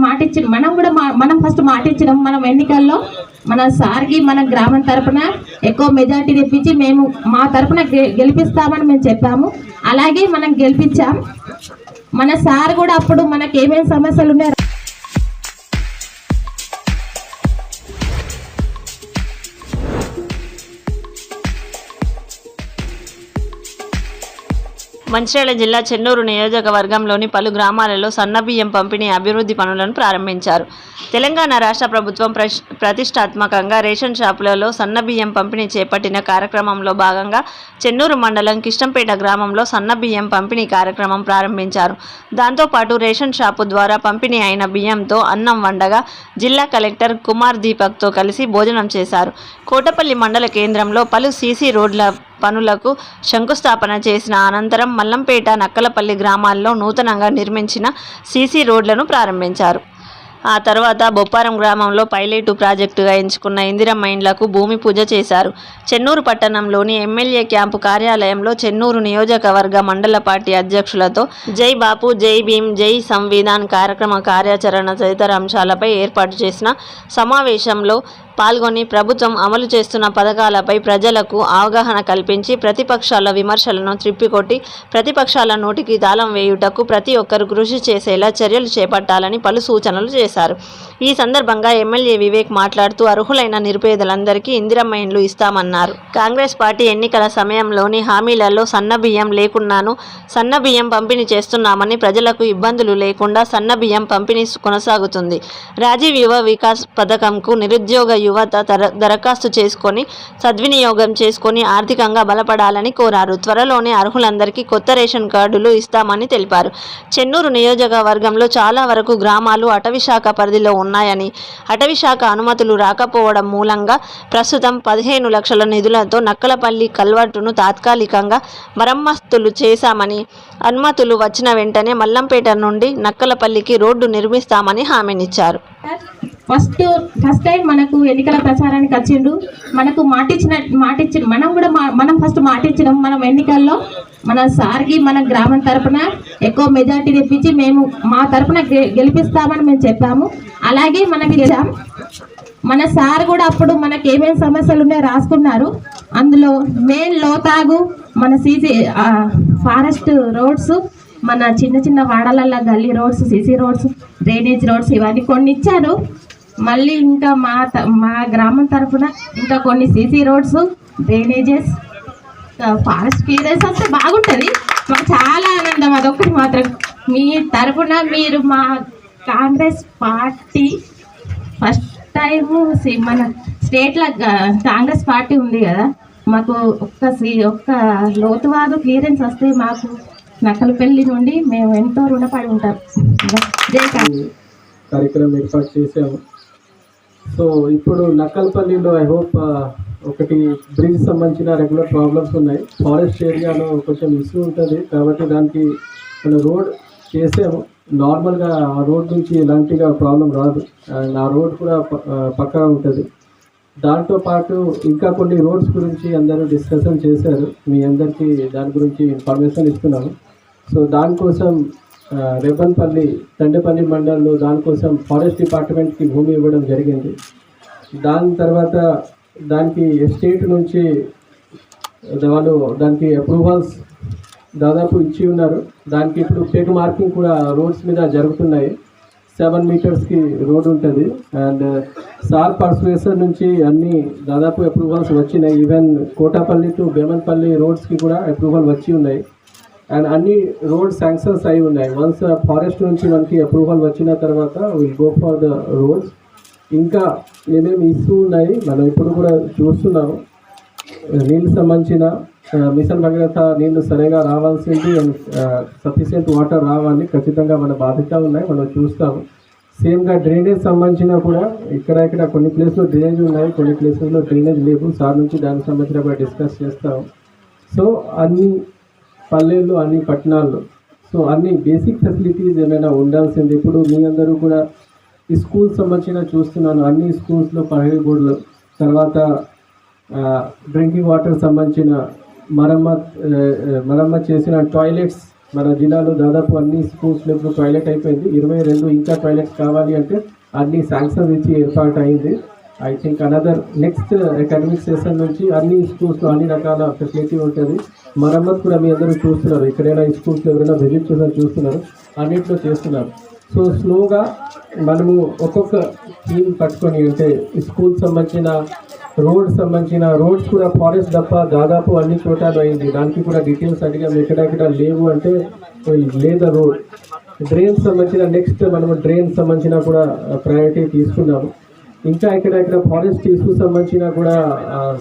మాటిచ్చిన మనం కూడా మనం ఫస్ట్ మాటిచ్చినాం. మనం ఎన్నికల్లో మన సార్కి మన గ్రామం తరపున ఎక్కువ మెజార్టీ తెప్పించి మేము మా తరపున గెలిపిస్తామని మేము చెప్పాము. అలాగే మనం గెలిపించాం. మన సార్ కూడా అప్పుడు మనకి ఏమేమి సమస్యలు ఉన్నాయో మంచిర్యాల జిల్లా చెన్నూరు నియోజకవర్గంలోని పలు గ్రామాలలో సన్నబియ్యం పంపిణీ అభివృద్ధి పనులను ప్రారంభించారు. తెలంగాణ రాష్ట్ర ప్రభుత్వం ప్రతిష్టాత్మకంగా రేషన్ షాపులలో సన్నబియ్యం పంపిణీ చేపట్టిన కార్యక్రమంలో భాగంగా చెన్నూరు మండలం కిష్టంపేట గ్రామంలో సన్నబియ్యం పంపిణీ కార్యక్రమం ప్రారంభించారు. దాంతోపాటు రేషన్ షాపు ద్వారా పంపిణీ అయిన బియ్యంతో అన్నం వండగా జిల్లా కలెక్టర్ కుమార్ దీపక్తో కలిసి భోజనం చేశారు. కోటపల్లి మండల కేంద్రంలో పలు సీసీ రోడ్ల పనులకు శంకుస్థాపన చేసిన అనంతరం మల్లంపేట, నక్కలపల్లి గ్రామాల్లో నూతనంగా నిర్మించిన సీసీ రోడ్లను ప్రారంభించారు. ఆ తర్వాత బొప్పారం గ్రామంలో పైలెటు ప్రాజెక్టుగా ఎంచుకున్న ఇందిరమ్మ ఇండ్లకు భూమి పూజ చేశారు. చెన్నూరు పట్టణంలోని ఎమ్మెల్యే క్యాంపు కార్యాలయంలో చెన్నూరు నియోజకవర్గ మండల పార్టీ అధ్యక్షులతో జై బాపు, జై భీమ్, జై సంవిధాన్ కార్యక్రమ కార్యాచరణ తదితర అంశాలపై ఏర్పాటు చేసిన సమావేశంలో పాల్గొని ప్రభుత్వం అమలు చేస్తున్న పథకాలపై ప్రజలకు అవగాహన కల్పించి ప్రతిపక్షాల విమర్శలను త్రిప్పికొట్టి ప్రతిపక్షాల నోటికి తాళం వేయుటకు ప్రతి ఒక్కరూ కృషి చేసేలా చర్యలు చేపట్టాలని పలు సూచనలు చేశారు. ఈ సందర్భంగా ఎమ్మెల్యే వివేక్ మాట్లాడుతూ అర్హులైన నిరుపేదలందరికీ ఇందిరమ్మ ఇండ్లు ఇస్తామన్నారు. కాంగ్రెస్ పార్టీ ఎన్నికల సమయంలోని హామీలలో సన్నబియ్యం లేకున్నాను సన్నబియ్యం పంపిణీ చేస్తున్నామని ప్రజలకు ఇబ్బందులు లేకుండా సన్నబియ్యం పంపిణీ కొనసాగుతుంది. రాజీవ్ యువ వికాస్ పథకంకు నిరుద్యోగ యువత దరఖాస్తు చేసుకొని సద్వినియోగం చేసుకొని ఆర్థికంగా బలపడాలని కోరారు. త్వరలోనే అర్హులందరికీ కొత్త రేషన్ కార్డులు ఇస్తామని తెలిపారు. చెన్నూరు నియోజకవర్గంలో చాలా వరకు గ్రామాలు అటవీశాఖ పరిధిలో ఉన్నాయని, అటవీశాఖ అనుమతులు రాకపోవడం మూలంగా ప్రస్తుతం 15 లక్షల నిధులతో నక్కలపల్లి కల్వర్టును తాత్కాలికంగా మరమ్మతులు చేశామని, అనుమతులు వచ్చిన వెంటనే మల్లంపేట నుండి నక్కలపల్లికి రోడ్డు నిర్మిస్తామని హామీనిచ్చారు. ఫస్ట్ టైం మనకు ఎన్నికల ప్రచారానికి వచ్చిండు. మనకు మాటిచ్చిన మనం కూడా మనం ఫస్ట్ మాటిచ్చినాం. మనం ఎన్నికల్లో మన సార్కి మన గ్రామం తరపున ఎక్కువ మెజార్టీ తెప్పించి మేము మా తరపున గెలిపిస్తామని మేము చెప్పాము. అలాగే మనకి మన సార్ కూడా అప్పుడు మనకి ఏమేమి సమస్యలు ఉన్నాయో రాసుకున్నారు. అందులో మెయిన్ లోతాగు, మన సీసీ ఫారెస్ట్ రోడ్స్, మన చిన్న చిన్న వాడలల్లో గల్లీ roads, CC roads, drainage roads ఇవన్నీ కొన్ని ఇచ్చారు. మళ్ళీ ఇంకా మా గ్రామం తరఫున ఇంకా కొన్ని CC roads, drainages, forest clearance వస్తే బాగుంటుంది. మాకు చాలా ఆనందం. అదొక్కటి మాత్రం మీ తరఫున మీరు మా కాంగ్రెస్ పార్టీ ఫస్ట్ టైము మన స్టేట్లో కాంగ్రెస్ పార్టీ ఉంది కదా, మాకు ఒక్క లోతువాగు క్లియరెన్స్ వస్తే మాకు నక్కలపల్లి నుండి మేము ఎంతో రుణపడి ఉంటాం. కార్యక్రమం ఏర్పాటు చేసాము. సో ఇప్పుడు నక్కలపల్లిలో ఐ హోప్ ఒకటి బ్రిడ్జ్ సంబంధించిన రెగ్యులర్ ప్రాబ్లమ్స్ ఉన్నాయి. ఫారెస్ట్ ఏరియాలో కొంచెం ఇష్యూ ఉంటుంది కాబట్టి దానికి మనం రోడ్ చేసాము. నార్మల్గా ఆ రోడ్ నుంచి ఎలాంటిగా ప్రాబ్లం రాదు అండ్ ఆ రోడ్ కూడా పక్కా ఉంటుంది. దాంతోపాటు ఇంకా కొన్ని రోడ్స్ గురించి అందరూ డిస్కషన్ చేశారు. మీ అందరికీ దాని గురించి ఇన్ఫర్మేషన్ ఇస్తున్నాను. సో దానికోసం రేపన్పల్లి, తండేపల్లి మండలంలో దానికోసం ఫారెస్ట్ డిపార్ట్మెంట్కి భూమి ఇవ్వడం జరిగింది. దాని తర్వాత దానికి ఎస్టేట్ నుంచి వాళ్ళు దానికి అప్రూవల్స్ దాదాపు ఇచ్చి ఉన్నారు. దానికి ఇప్పుడు పెగ్ మార్కింగ్ కూడా రోడ్స్ మీద జరుగుతున్నాయి. 7 మీటర్స్కి రోడ్ ఉంటుంది అండ్ సార్ పర్సువేషన్ నుంచి అన్ని దాదాపు అప్రూవల్స్ వచ్చినాయి. ఈవెన్ కోటాపల్లి టు బేమన్పల్లి రోడ్స్కి కూడా అప్రూవల్ వచ్చి ఉన్నాయి అండ్ అన్ని రోడ్ శాంక్షన్స్ అయి ఉన్నాయి. వన్స్ ఫారెస్ట్ నుంచి మనకి అప్రూవల్ వచ్చిన తర్వాత will go for the roads. ఇంకా ఏమేమి ఇష్యూ ఉన్నాయి మనం ఇప్పుడు కూడా చూస్తున్నాము. నీళ్ళు సంబంధించిన మిషన్ భగీరథ నీళ్లు సరిగా రావాల్సింది అండ్ సఫిషియెంట్ వాటర్ రావాలి, ఖచ్చితంగా మన బాధ్యత ఉన్నాయి, మనం చూస్తాము. సేమ్గా డ్రైనేజ్ సంబంధించిన కూడా ఇక్కడ కొన్ని ప్లేస్లో డ్రైనేజ్ ఉన్నాయి, కొన్ని ప్లేసెస్లో డ్రైనేజ్ లేవు. సార్ నుంచి దానికి సంబంధించిన కూడా డిస్కస్ చేస్తాము. సో అన్ని పల్లెల్లో, అన్ని పట్టణాల్లో సో అన్ని బేసిక్ ఫెసిలిటీస్ ఏమైనా ఉండాల్సింది. ఇప్పుడు మీ అందరూ కూడా ఈ స్కూల్స్ సంబంధించిన చూస్తున్నాను. అన్ని స్కూల్స్లో పహరీ బోర్డులు, తర్వాత డ్రింకింగ్ వాటర్ సంబంధించిన మరమ్మత్ చేసిన టాయిలెట్స్ మన జిల్లాలో దాదాపు అన్ని స్కూల్స్లో ఇప్పుడు టాయిలెట్ అయిపోయింది. 22 ఇంకా టాయిలెట్స్ కావాలి అంటే అన్ని శాంక్షన్ ఇచ్చి ఏర్పాటు అయింది. I think another next academic session నుంచి అన్ని స్కూల్స్లో అన్ని రకాల ఫెసిలిటీ ఉంటుంది. మరమ్మతు కూడా మీ అందరూ చూస్తున్నారు, ఎక్కడైనా ఈ స్కూల్స్లో ఎవరైనా విజిట్ చేసిన చూస్తున్నారు, అన్నింటిలో చేస్తున్నారు. సో స్లోగా మనము ఒక్కొక్క టీం పట్టుకొని అంటే స్కూల్ సంబంధించిన రోడ్స్ కూడా ఫారెస్ట్ తప్ప దాదాపు అన్ని చోట్ల అయింది. దానికి కూడా డీటెయిల్స్ అడిగాము, ఎక్కడెక్కడ లేవు అంటే లేదా రోడ్ డ్రైన్స్ సంబంధించిన నెక్స్ట్ మనము డ్రైన్స్ సంబంధించిన కూడా ప్రయారిటీ తీసుకున్నాము. ఇంకా ఎక్కడెక్కడ ఫారెస్ట్ ఇష్యూస్ సంబంధించిన కూడా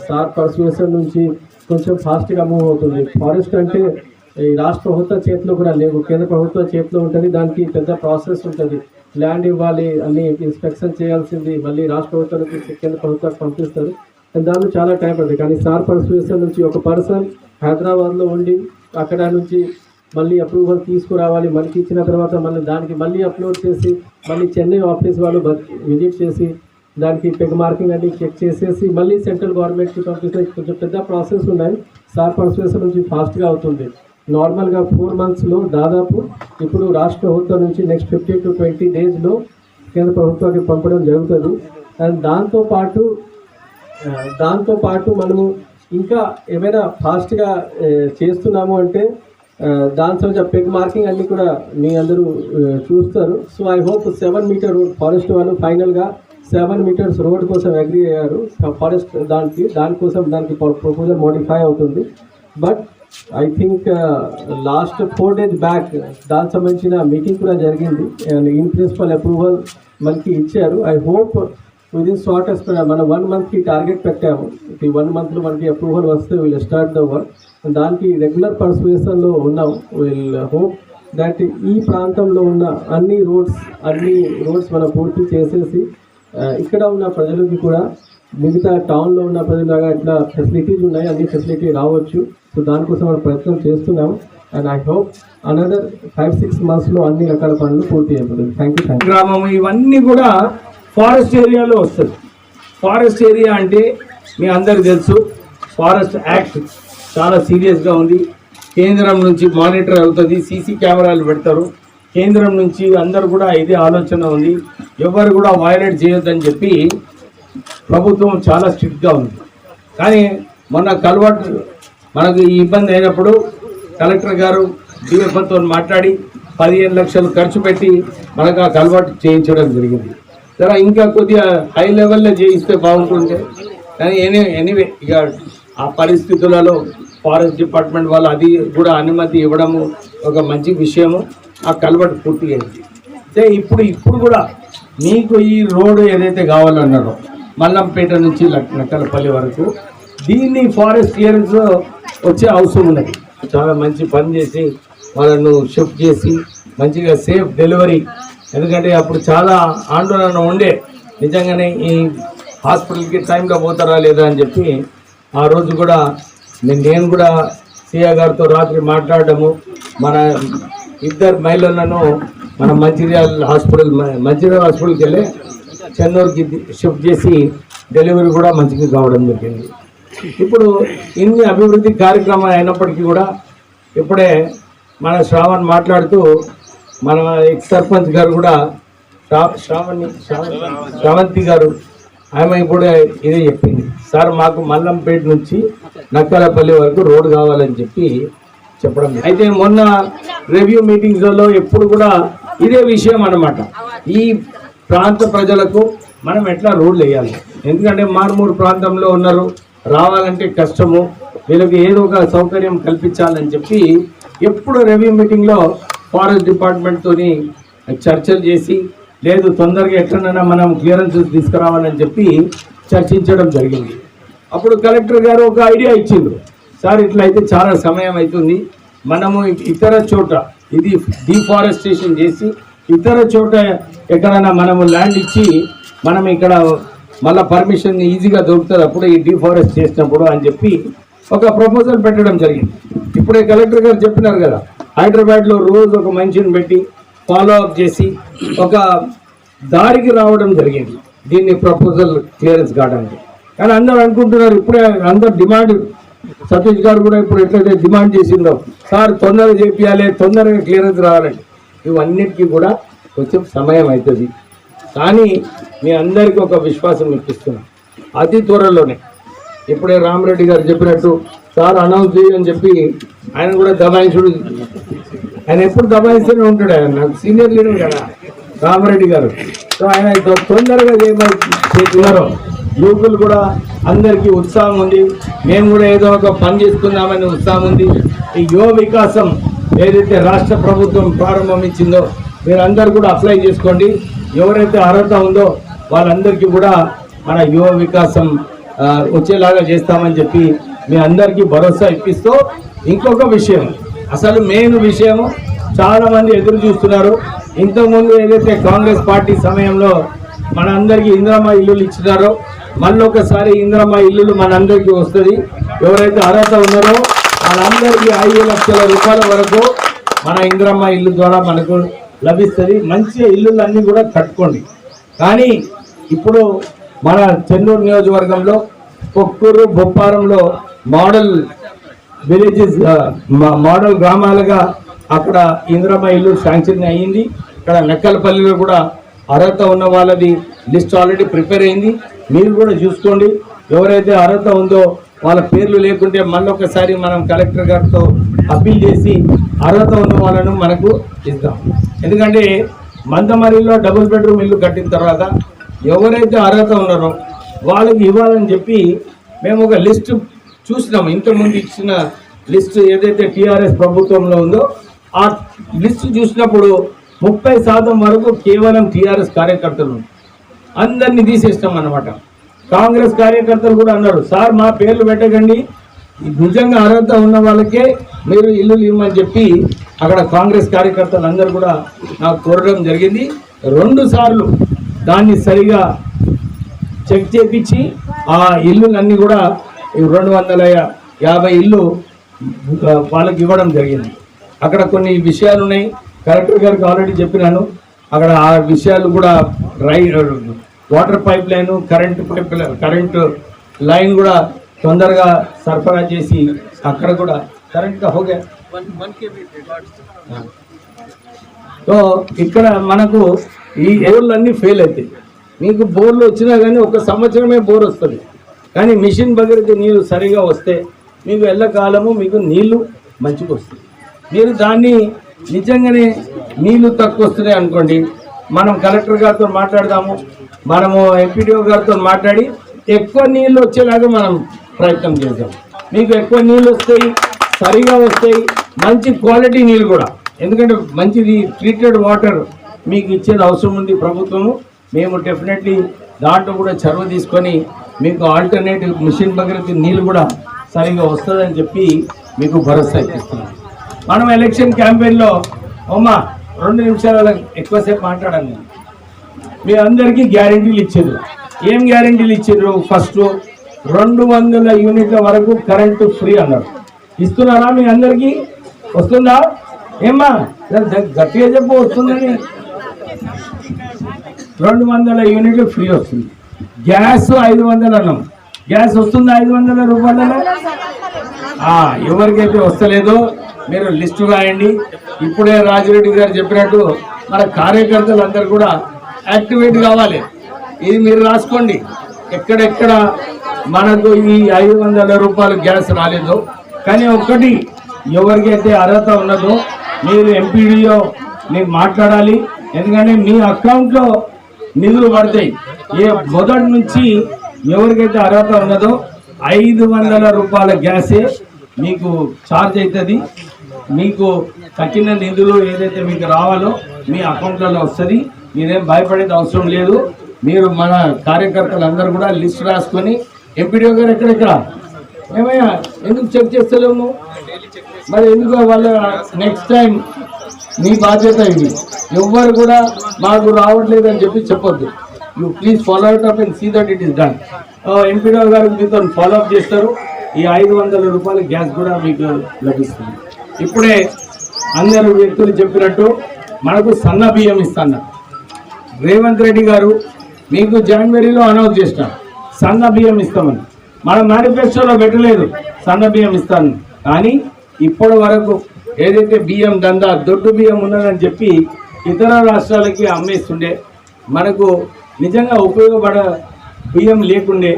సార్ పర్సువేషన్ నుంచి కొంచెం ఫాస్ట్గా మూవ్ అవుతుంది. ఫారెస్ట్ అంటే ఈ రాష్ట్ర ప్రభుత్వ చేతిలో కూడా లేవు, కేంద్ర ప్రభుత్వ చేతిలో ఉంటుంది. దానికి పెద్ద ప్రాసెస్ ఉంటుంది, ల్యాండ్ ఇవ్వాలి, అన్ని ఇన్స్పెక్షన్ చేయాల్సింది, మళ్ళీ రాష్ట్ర ప్రభుత్వానికి కేంద్ర ప్రభుత్వానికి పంపిస్తారు. దానిలో చాలా టైం పడుతుంది. కానీ సార్ పర్సువేషన్ నుంచి ఒక పర్సన్ హైదరాబాద్లో ఉండి అక్కడ నుంచి మళ్ళీ అప్రూవల్ తీసుకురావాలి, మనకి ఇచ్చిన తర్వాత దానికి మళ్ళీ అప్లోడ్ చేసి మళ్ళీ చెన్నై ఆఫీస్ వాళ్ళు విజిట్ చేసి దానికి పెగ్ మార్కింగ్ అన్ని చెక్ చేసేసి మళ్ళీ సెంట్రల్ గవర్నమెంట్కి పంపిస్తే కొంచెం పెద్ద ప్రాసెస్ ఉన్నాయి. సార్ పర్సువేషన్ నుంచి ఫాస్ట్గా అవుతుంది. నార్మల్గా 4 monthsలో దాదాపు ఇప్పుడు రాష్ట్ర ప్రభుత్వం నుంచి నెక్స్ట్ 15 to 20 daysలో కేంద్ర ప్రభుత్వానికి పంపడం జరుగుతుంది. అండ్ దాంతోపాటు మనము ఇంకా ఏమైనా ఫాస్ట్గా చేస్తున్నాము అంటే దాని సంబంధించిన పెగ్ మార్కింగ్ అన్నీ కూడా మీ అందరూ చూస్తారు. So I hope 7 meter road forest వాళ్ళు ఫైనల్గా 7 meters రోడ్ కోసం అగ్రీ అయ్యారు. ఫారెస్ట్ దానికి ప్రపోజల్ మోడిఫై అవుతుంది. But I think last 4 days back దానికి సంబంధించిన మీటింగ్ కూడా జరిగింది అండ్ ఇన్ ప్రిన్సిపల్ అప్రూవల్ మనకి ఇచ్చారు. ఐ హోప్ విదిన్ షార్టెస్ట్ మనం 1 monthకి టార్గెట్ పెట్టాము. ఈ 1 monthలో మనకి అప్రూవల్ వస్తే విల్ స్టార్ట్ ద వర్క్. దానికి రెగ్యులర్ పర్సువేషన్లో ఉన్నాం. విల్ హోప్ దట్ ఈ ప్రాంతంలో ఉన్న అన్ని రోడ్స్ మనం పూర్తి చేసేసి ఇక్కడ ఉన్న ప్రజలకి కూడా మిగతా టౌన్లో ఉన్న ప్రజలాగా ఇట్లా ఫెసిలిటీస్ ఉన్నాయి, అన్ని ఫెసిలిటీ రావచ్చు. సో దానికోసం మనం ప్రయత్నం చేస్తున్నాము. అండ్ ఐ హోప్ అనదర్ 5-6 monthsలో అన్ని రకాల పనులు పూర్తి అయిపోతుంది. Thank you. గ్రామం ఇవన్నీ కూడా ఫారెస్ట్ ఏరియాలో వస్తుంది. ఫారెస్ట్ ఏరియా అంటే మీ అందరికి తెలుసు, ఫారెస్ట్ యాక్ట్ చాలా సీరియస్గా ఉంది. కేంద్రం నుంచి మానిటర్ అవుతుంది, సీసీ కెమెరాలు పెడతారు. కేంద్రం నుంచి అందరు కూడా ఇదే ఆలోచన ఉంది, ఎవరు కూడా వయలేట్ చేయొద్దని చెప్పి ప్రభుత్వం చాలా స్ట్రిక్ట్గా ఉంది. కానీ మొన్న కల్వర్ట్ మనకు ఈ ఇబ్బంది అయినప్పుడు కలెక్టర్ గారు డిఎఫ్ఓతో మాట్లాడి 15 లక్షలు ఖర్చు పెట్టి మనకు ఆ కల్వర్ట్ చేయించడం జరిగింది. సరే ఇంకా కొద్దిగా హై లెవెల్లో చేయిస్తే బాగుంటుండే. కానీ ఎనీవే ఇక ఆ పరిస్థితులలో ఫారెస్ట్ డిపార్ట్మెంట్ వాళ్ళు అది కూడా అనుమతి ఇవ్వడము ఒక మంచి విషయము. ఆ కల్వర్ట్ పూర్తి అయింది. అంటే ఇప్పుడు కూడా మీకు ఈ రోడ్డు ఏదైతే కావాలన్నారో మల్లంపేట నుంచి నక్కలపల్లి వరకు దీన్ని ఫారెస్ట్ క్లియరెన్స్ వచ్చే అవసరం ఉన్నది. చాలా మంచి పని చేసి వాళ్ళను షిఫ్ట్ చేసి మంచిగా సేఫ్ డెలివరీ, ఎందుకంటే అప్పుడు చాలా ఆందోళన ఉండే నిజంగానే ఈ హాస్పిటల్కి టైంలో పోతారా లేదా అని చెప్పి ఆ రోజు కూడా నేను కూడా సిఆ గారితో రాత్రి మాట్లాడడము, మన 2 మహిళలను మన మంచిర్యాల హాస్పిటల్కి వెళ్ళి చెన్నూరుకి షిఫ్ట్ చేసి డెలివరీ కూడా మంచిగా కావడం జరిగింది. ఇప్పుడు ఇన్ని అభివృద్ధి కార్యక్రమాలు అయినప్పటికీ కూడా ఇప్పుడే మన శ్రావణ్ మాట్లాడుతూ మన ఎక్స్ సర్పంచ్ గారు కూడా శ్రావంతి గారు ఆమె ఇప్పుడు ఇదే చెప్పింది, సార్ మాకు మల్లంపేట నుంచి నక్కలపల్లి వరకు రోడ్డు కావాలని చెప్పడం. అయితే మొన్న రివ్యూ మీటింగ్స్లో ఎప్పుడు కూడా ఇదే విషయం అన్నమాట. ఈ ప్రాంత ప్రజలకు మనం ఎట్లా రోడ్లు వేయాలి, ఎందుకంటే మారుమూరు ప్రాంతంలో ఉన్నారు, రావాలంటే కష్టము, వీళ్ళకి ఏదో ఒక సౌకర్యం కల్పించాలని చెప్పి ఎప్పుడు రివ్యూ మీటింగ్లో ఫారెస్ట్ డిపార్ట్మెంట్తో చర్చలు చేసి లేదు తొందరగా ఎట్లనైనా మనం క్లియరెన్స్ తీసుకురావాలని చెప్పి చర్చించడం జరిగింది. అప్పుడు కలెక్టర్ గారు ఒక ఐడియా ఇచ్చిండ్రు, సార్ ఇట్లా అయితే చాలా సమయం అవుతుంది, మనము ఇతర చోట ఇది డిఫారెస్టేషన్ చేసి ఇతర చోట ఎక్కడైనా మనము ల్యాండ్ ఇచ్చి మనం ఇక్కడ మళ్ళీ పర్మిషన్ ఈజీగా దొరుకుతుంది అప్పుడు ఈ డిఫారెస్ట్ చేసినప్పుడు అని చెప్పి ఒక ప్రపోజల్ పెట్టడం జరిగింది. ఇప్పుడే కలెక్టర్ గారు చెప్పినారు కదా, హైదరాబాద్లో రోజు ఒక మనిషిని పెట్టి ఫాలో అప్ చేసి ఒక దారికి రావడం జరిగింది దీన్ని ప్రపోజల్ క్లియరెన్స్ కావడానికి. కానీ అందరూ అనుకుంటున్నారు ఇప్పుడే అందరు డిమాండ్ సతీష్ గారు కూడా ఇప్పుడు ఎట్లయితే డిమాండ్ చేసిందో సార్ తొందరగా చేపియాలి, తొందరగా క్లియరెన్స్ రావాలండి, ఇవన్నిటికీ కూడా కొంచెం సమయం అవుతుంది. కానీ మీ అందరికీ ఒక విశ్వాసం ఇప్పిస్తున్నాం, అతి త్వరలోనే. ఇప్పుడే రామరెడ్డి గారు చెప్పినట్టు సార్ అనౌన్స్ చేయని చెప్పి ఆయన కూడా దబాయించుడు, ఆయన ఎప్పుడు దబాయిస్తూనే ఉంటాడు. ఆయన నాకు సీనియర్ లీడర్ కదా రామరెడ్డి గారు. సో ఆయన తొందరగా చేయమని చేస్తున్నారు. యువకులు కూడా అందరికీ ఉత్సాహం ఉంది, మేము కూడా ఏదో ఒక పని చేసుకుందామని ఉత్సాహం ఉంది. ఈ యువ వికాసం ఏదైతే రాష్ట్ర ప్రభుత్వం ప్రారంభించిందో మీరందరూ కూడా అప్లై చేసుకోండి. ఎవరైతే అర్హత ఉందో వాళ్ళందరికీ కూడా మన యువ వికాసం వచ్చేలాగా చేస్తామని చెప్పి మీ అందరికీ భరోసా ఇప్పిస్తూ, ఇంకొక విషయం, అసలు మెయిన్ విషయం చాలా మంది ఎదురు చూస్తున్నారు. ఇంతకుముందు ఏదైతే కాంగ్రెస్ పార్టీ సమయంలో మన అందరికీ ఇందిరమ్మ ఇల్లులు ఇచ్చినారో మళ్ళీ ఒకసారి ఇందిరమ్మ ఇల్లులు మనందరికీ వస్తుంది. ఎవరైతే అర్హత ఉన్నారో వాళ్ళందరికీ 5 లక్షల రూపాయల వరకు మన ఇందిరమ్మ ఇల్లు ద్వారా మనకు లభిస్తుంది. మంచి ఇల్లులన్నీ కూడా కట్టుకోండి. కానీ ఇప్పుడు మన చెన్నూరు నియోజకవర్గంలో కొక్కూరు, బొప్పారంలో మోడల్ విలేజెస్, మోడల్ గ్రామాలుగా అక్కడ ఇందిరమ్మ ఇల్లు శాంక్షన్ అయ్యింది. ఇక్కడ నక్కలపల్లిలో కూడా అర్హత ఉన్న వాళ్ళది లిస్ట్ ఆల్రెడీ ప్రిపేర్ అయింది. మీరు కూడా చూసుకోండి. ఎవరైతే అర్హత ఉందో వాళ్ళ పేర్లు లేకుంటే మళ్ళీ ఒకసారి మనం కలెక్టర్ గారితో అప్పీల్ చేసి అర్హత ఉన్న వాళ్ళను మనకు ఇద్దాం. ఎందుకంటే మందమరిలో డబుల్ బెడ్రూమ్ ఇల్లు కట్టిన తర్వాత ఎవరైతే అర్హత ఉన్నారో వాళ్ళకి ఇవ్వాలని చెప్పి మేము ఒక లిస్ట్ చూసినాము. ఇంతకుముందు ఇచ్చిన లిస్ట్ ఏదైతే టీఆర్ఎస్ ప్రభుత్వంలో ఉందో ఆ లిస్ట్ చూసినప్పుడు 30% వరకు కేవలం టీఆర్ఎస్ కార్యకర్తలు, అందరినీ తీసేస్తాం అన్నమాట. కాంగ్రెస్ కార్యకర్తలు కూడా అన్నారు, సార్ మా పేర్లు పెట్టకండి, నిజంగా అర్హత ఉన్న వాళ్ళకే మీరు ఇల్లు ఇవ్వమని చెప్పి అక్కడ కాంగ్రెస్ కార్యకర్తలు అందరూ కూడా నాకు కోరడం జరిగింది. 2 సార్లు దాన్ని సరిగా చెక్ చేపించి ఆ ఇల్లులన్నీ కూడా 250 ఇల్లు వాళ్ళకి ఇవ్వడం జరిగింది. అక్కడ కొన్ని విషయాలు ఉన్నాయి, కలెక్టర్ గారికి ఆల్రెడీ చెప్పినాను. అక్కడ ఆ విషయాలు కూడా water pipe line, current line కూడా తొందరగా సరఫరా చేసి అక్కడ కూడా కరెంట్ హోగే. సో ఇక్కడ మనకు ఈ బోర్లు అన్నీ ఫెయిల్ అవుతాయి. మీకు బోర్లు వచ్చినా కానీ 1 సంవత్సరమే బోర్ వస్తుంది. కానీ మిషన్ భగీరథ నీళ్ళు సరిగా వస్తే మీకు ఎల్లకాలము మీకు నీళ్లు మంచిగా వస్తాయి. మీరు దాన్ని నిజంగానే నీళ్లు తక్కువ వస్తున్నాయి అనుకోండి, మనం కలెక్టర్ గారితో మాట్లాడదాము, మనము ఎంపీడీఓ గారితో మాట్లాడి ఎక్కువ నీళ్ళు వచ్చేలాగా మనం ప్రయత్నం చేద్దాం. మీకు ఎక్కువ నీళ్ళు వస్తాయి, సరిగా వస్తాయి, మంచి క్వాలిటీ నీళ్ళు కూడా. ఎందుకంటే మంచిది ట్రీటెడ్ వాటర్ మీకు ఇచ్చేది అవసరం ఉంది ప్రభుత్వము. మేము డెఫినెట్లీ దాంట్లో కూడా చొరవ తీసుకొని మీకు ఆల్టర్నేటివ్ మిషన్ భగీరథ నీళ్ళు కూడా సరిగా వస్తుందని చెప్పి మీకు భరోసా ఇస్తున్నాం. మనం ఎలక్షన్ క్యాంపెయిన్లో అమ్మా 2 నిమిషాల ఎక్కువసేపు మాట్లాడాను. నేను మీ అందరికీ గ్యారెంటీలు ఇచ్చారు. ఏం గ్యారెంటీలు ఇచ్చారు? ఫస్ట్ 200 యూనిట్ల వరకు కరెంటు ఫ్రీ అన్నారు. ఇస్తున్నారా మీ అందరికీ? వస్తుందా? ఏమ్మా గట్టిగా చెప్పు, వస్తుందని. 200 యూనిట్లు ఫ్రీ వస్తుంది. గ్యాస్ 500 అన్నాం. గ్యాస్ వస్తుందా 500 రూపాయలలో? ఎవరికైతే వస్తలేదో మీరు లిస్టు రాయండి. ఇప్పుడే రాజిరెడ్డి గారు చెప్పినట్టు మన కార్యకర్తలు అందరూ కూడా యాక్టివేట్ కావాలి. ఇది మీరు రాసుకోండి. ఎక్కడెక్కడ మనకు ఈ 500 రూపాయలు గ్యాస్ రాలేదో, కానీ ఒక్కటి ఎవరికైతే అర్హత ఉన్నదో మీరు ఎంపీడీఓ మీరు మాట్లాడాలి. ఎందుకంటే మీ అకౌంట్లో నిధులు పడతాయి. మొదటి నుంచి ఎవరికైతే అర్హత ఉన్నదో 500 రూపాయల గ్యాసే మీకు ఛార్జ్ అవుతుంది. మీకు తగ్గిన నిధులు ఏదైతే మీకు రావాలో మీ అకౌంట్లలో వస్తుంది. మీరేం భయపడేది అవసరం లేదు. మీరు మన కార్యకర్తలు అందరూ కూడా లిస్ట్ రాసుకొని ఎంపీడీఓ గారు ఎక్కడెక్కడ ఏమయ్యా ఎందుకు చెక్ చేస్తలేము మరి ఎందుకు వాళ్ళ నెక్స్ట్ టైం మీ బాధ్యత ఇది. ఎవ్వరు కూడా మాకు రావట్లేదు అని చెప్పి చెప్పొద్దు. You please follow out up and see that it is done. MPDO గారు మీతో ఫాలో అప్ చేస్తారు. ఈ 500 రూపాయల గ్యాస్ కూడా మీకు లభిస్తుంది. ఇప్పుడే అందరు వ్యక్తులు చెప్పినట్టు మనకు సన్న బియ్యం ఇస్తున్నారు. రేవంత్ రెడ్డి గారు మీకు జనవరిలో అనౌన్స్ చేసినారు సన్న బియ్యం ఇస్తామని. మన మేనిఫెస్టోలో పెట్టలేదు సన్న బియ్యం ఇస్తాను. కానీ ఇప్పటి వరకు ఏదైతే బియ్యం దందా దొడ్డు బియ్యం ఉన్నదని చెప్పి ఇతర రాష్ట్రాలకి అమ్మేస్తుండే, మనకు నిజంగా ఉపయోగపడ బియ్యం లేకుండే.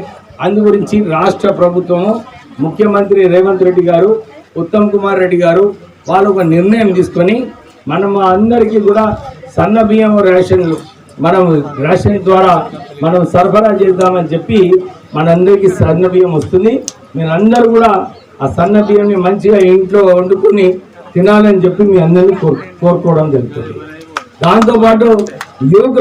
అందు గురించి రాష్ట్ర ప్రభుత్వము, ముఖ్యమంత్రి రేవంత్ రెడ్డి గారు, ఉత్తమ్ కుమార్ రెడ్డి గారు వాళ్ళు ఒక నిర్ణయం తీసుకొని మనం అందరికీ కూడా సన్న బియ్యం రేషన్ ద్వారా మనం సరఫరా చేద్దామని చెప్పి మనందరికీ సన్న బియ్యం వస్తుంది. మీరందరూ కూడా ఆ సన్న బియ్యంని మంచిగా ఇంట్లో వండుకొని తినాలని చెప్పి మీ అందరినీ కోరుకోవడం జరుగుతుంది. దాంతోపాటు యువకులు